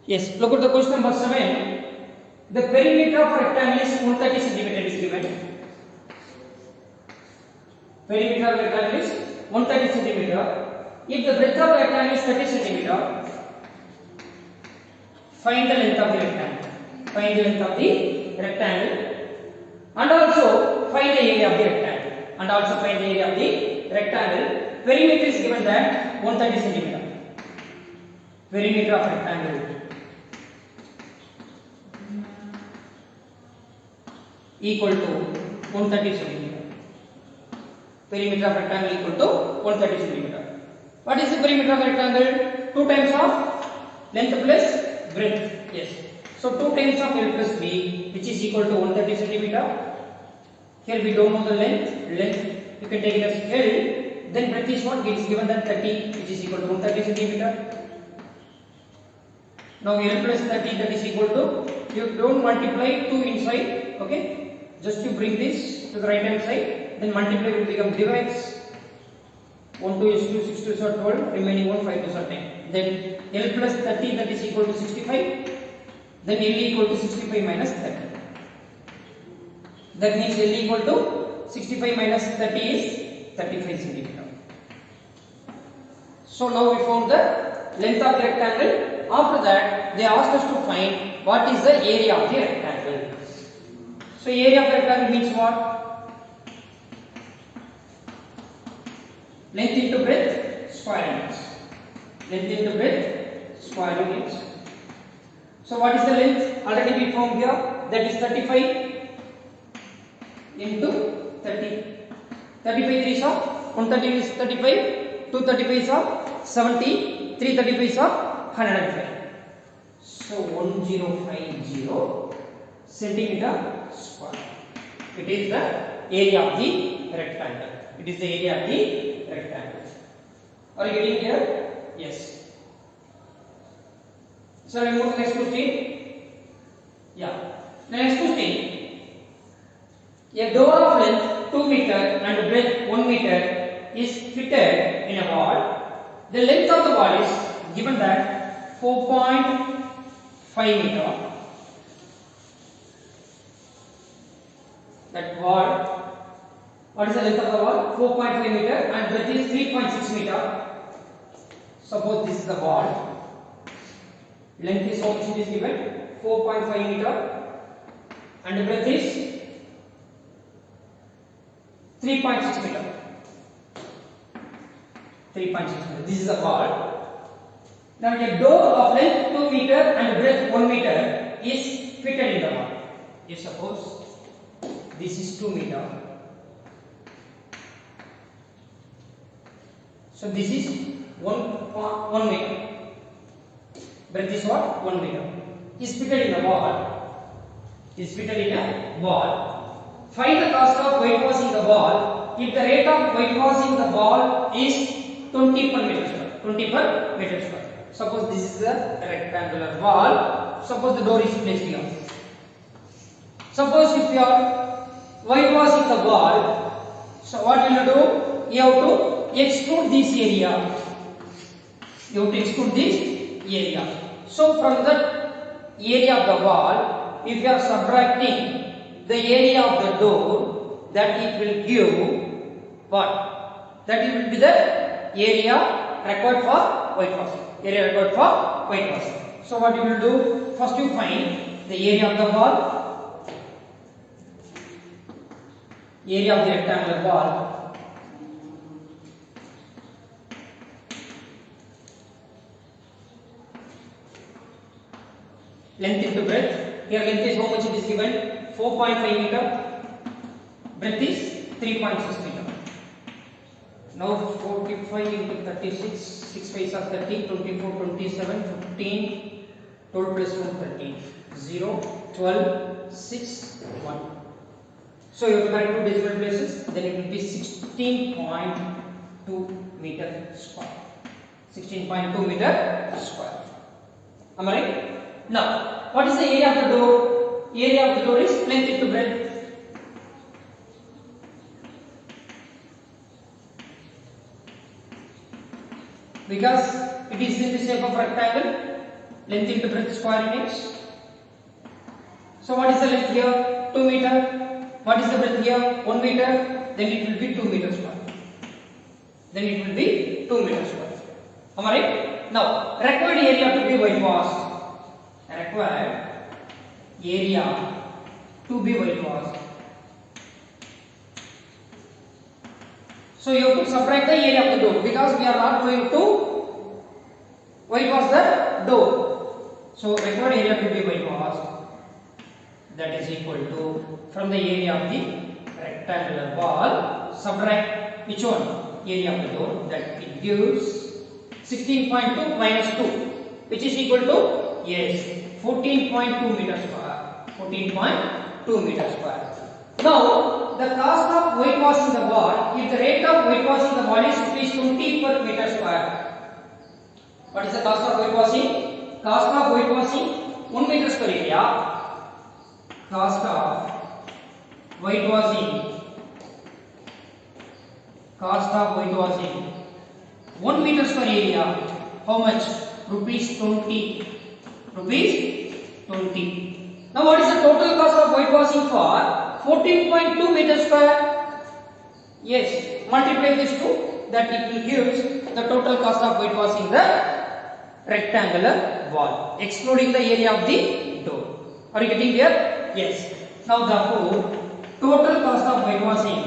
Yes, look at the question number 7. The perimeter of a rectangle is 130 centimeter is given. Perimeter of a rectangle is 130 centimeter. If the breadth of the rectangle is 30 centimeter, find the length of the rectangle. Find the length of the rectangle, and also find the area of the rectangle. And also find the area of the rectangle. Perimeter is given that 130 centimeter. Perimeter of rectangle equal to 130 centimeter. Perimeter of rectangle equal to 130 centimeter. What is the perimeter of rectangle? 2 times of length plus breadth. Yes. So 2 times of L plus B, which is equal to 130 centimeter. Here we don't know the length. You can take it as L. Then breadth is what? It is given that 30, which is equal to 130 centimeter. Now L plus 30, that is equal to, you don't multiply 2 inside, okay? Just you bring this to the right hand side, then multiply will become divides. 1 2 is 2, 6 2 are 12, remaining 1 5 2 are 10. Then L plus 30, that is equal to 65. Then L equal to 65 minus 30. That means L equal to 65 minus 30 is 35 centimeter. So now we found the length of the rectangle. After that, they asked us to find what is the area of the rectangle. So area of the rectangle means what? Length into breadth, square units. Length into breadth, square units. So what is the length? Already we found here. That is 35 into 30. 35 3s are 130 is 35. 235 is 70. 335 is 105. So 1050 centimeter square. It is the area of the rectangle. It is the area of the rectangle. Are you getting here? Yes. So we move to the next question. Yeah. The next question. A door of length 2 meter and breadth 1 meter is fitted in a wall. The length of the wall is given that 4.5 meter. That wall, what is the length of the wall? 4.5 meter and breadth is 3.6 meter. Suppose this is the wall. Length is how much it is given? 4.5 meter and the breadth is 3.6 meter. 3.6 meter. This is the wall. Now a door of length 2 meter and breadth 1 meter is fitted in the wall. If suppose this is 2 meter. So this is 1 meter. Breadth is what? 1 meter. Is fitted in the wall. Is fitted in a wall. Find the cost of whitewashing the wall if the rate of whitewashing the wall is 20 per meter square. 20 per meter square. Suppose this is the rectangular wall. Suppose the door is placed here. Suppose if you are whitewashing the wall, so what will you do? You have to exclude this area. You have to exclude this area. So from the area of the wall, if you are subtracting the area of the door, that it will give what? That it will be the area required for whitewashing. Area required for whitewashing. So what you will do? First you find the area of the wall, area of the rectangular wall. Length into breadth. Here length is how much it is given? 4.5 meter. Breadth is 3.6 meter. Now 45 into 36, 6 5s are 30, 24, 27, 15, 12 plus 1, 13, 0, 12, 6, 1. So you have to correct two decimal places, then it will be 16.2 meter square. 16.2 meter square. Am I right? Now, what is the area of the door? Area of the door is length into breadth. Because it is in the shape of rectangle, Length into breadth square units. So what is the length here? 2 meter. What is the breadth here? 1 meter. Then it will be 2 meters square. Then it will be 2 meters square. Am I right? Now required area to be whitewashed. Required area to be whitewashed. So you have to subtract the area of the door because we are not going to whitewash the door. So required area to be whitewashed, that is equal to, from the area of the rectangular wall, subtract which one? Area of the door, that it gives 16.2 minus 2, which is equal to, yes, 14.2 meter square. 14.2 meter square. Now the cost of whitewashing the wall, if the rate of whitewashing the wall is ₹20 per meter square. What is the cost of whitewashing? Cost of whitewashing 1 meter square area. Cost of whitewashing. Cost of whitewashing 1 meter square area. How much? ₹20. ₹20. Now what is the total cost of whitewashing for 14.2 meter square? Yes, multiply this two, that it will give the total cost of whitewashing the rectangular wall, excluding the area of the door. Are you getting here? Yes. Now therefore, total cost of whitewashing,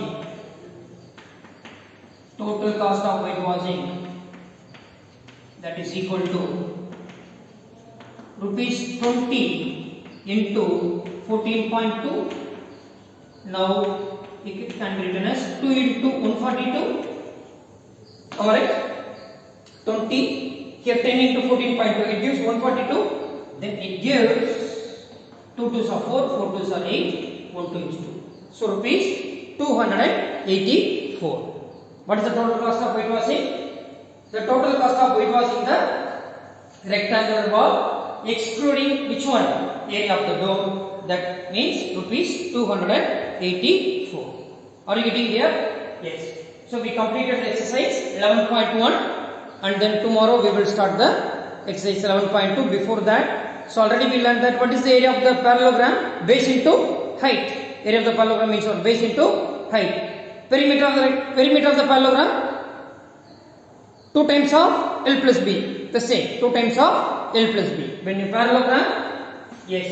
that is equal to ₹20 into 14.2. Now it can be written as 2 into 142. Alright, 20 here, 10 into 14.2, it gives 142. Then it gives 2 2s are 4, 4 2s are 8, 1 2 is 2. So ₹284. What is the total cost of whitewashing? The total cost of whitewashing the rectangular wall, excluding which one? Area of the door, that means ₹284. Are you getting here? Yes. So we completed the exercise 11.1 and then tomorrow we will start the exercise 11.2. Before that, so already we learned that what is the area of the parallelogram? Base into height. Area of the parallelogram means what? Base into height. Perimeter of the parallelogram, 2 times of L plus B. The same, 2 times of L plus B. When you parallelogram, yes,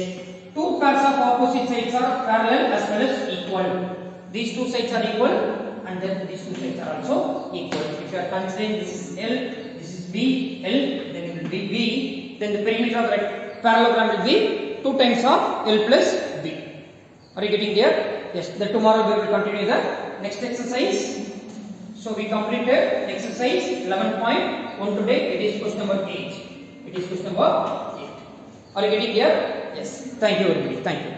2 pairs of opposite sides are parallel as well as equal. These 2 sides are equal and then these 2 sides are also equal. If you are considering this is L, this is B, L, then it will be B. Then the perimeter of the parallelogram will be 2 times of L plus B. Are you getting there? Yes. Then tomorrow we will continue the next exercise. So we completed exercise 11.1 today. It is question number 8. Are you getting here? Yes. Thank you very much. Thank you.